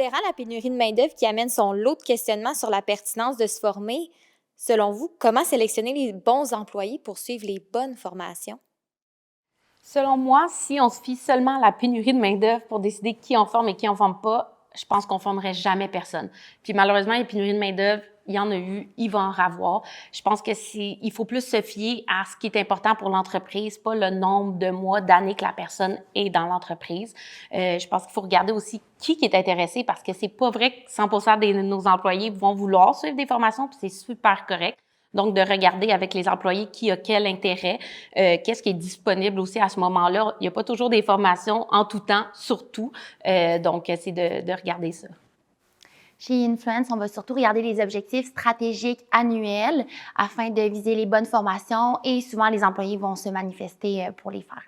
Considérant la pénurie de main-d'œuvre qui amène son lot de questionnements sur la pertinence de se former, selon vous, comment sélectionner les bons employés pour suivre les bonnes formations? Selon moi, si on se fie seulement à la pénurie de main-d'œuvre pour décider qui on forme et qui on forme pas, je pense qu'on formerait jamais personne. Puis malheureusement, les pénuries de main-d'œuvre, il y en a eu, il va en avoir. Je pense que il faut plus se fier à ce qui est important pour l'entreprise, pas le nombre de mois, d'années que la personne est dans l'entreprise. Je pense qu'il faut regarder aussi qui est intéressé parce que c'est pas vrai que 100% de nos employés vont vouloir suivre des formations, puis c'est super correct. Donc, de regarder avec les employés qui a quel intérêt, qu'est-ce qui est disponible aussi à ce moment-là. Il n'y a pas toujours des formations en tout temps, surtout. Donc, c'est de regarder ça. Chez Influence, on va surtout regarder les objectifs stratégiques annuels afin de viser les bonnes formations et souvent les employés vont se manifester pour les faire.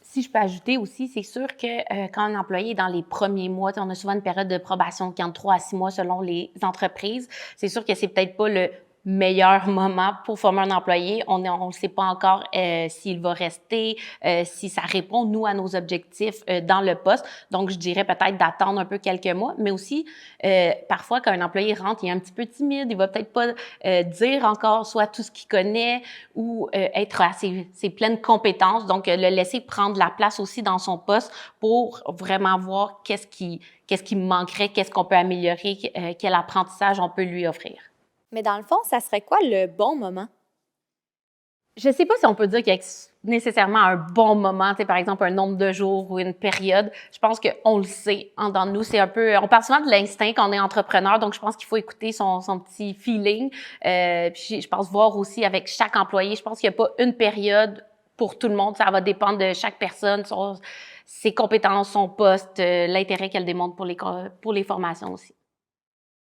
Si je peux ajouter aussi, c'est sûr que quand un employé est dans les premiers mois, on a souvent une période de probation qui entre 3 à 6 mois selon les entreprises. C'est sûr que c'est peut-être pas le meilleur moment pour former un employé. On ne sait pas encore s'il va rester, si ça répond, nous, à nos objectifs dans le poste. Donc, je dirais peut-être d'attendre un peu quelques mois, mais aussi, parfois, quand un employé rentre, il est un petit peu timide, il va peut-être pas dire encore soit tout ce qu'il connaît ou être à ses pleines compétences. Donc, le laisser prendre la place aussi dans son poste pour vraiment voir qu'est-ce qui me manquerait, qu'est-ce qu'on peut améliorer, quel apprentissage on peut lui offrir. Mais dans le fond, ça serait quoi le bon moment? Je sais pas si on peut dire qu'il y a nécessairement un bon moment, tu sais, par exemple, un nombre de jours ou une période. Je pense qu'on le sait en dedans de nous. C'est un peu, on parle souvent de l'instinct quand on est entrepreneur, donc je pense qu'il faut écouter son petit feeling. Puis je pense voir aussi avec chaque employé, je pense qu'il n'y a pas une période pour tout le monde. Ça va dépendre de chaque personne, ses compétences, son poste, l'intérêt qu'elle démontre pour les formations aussi.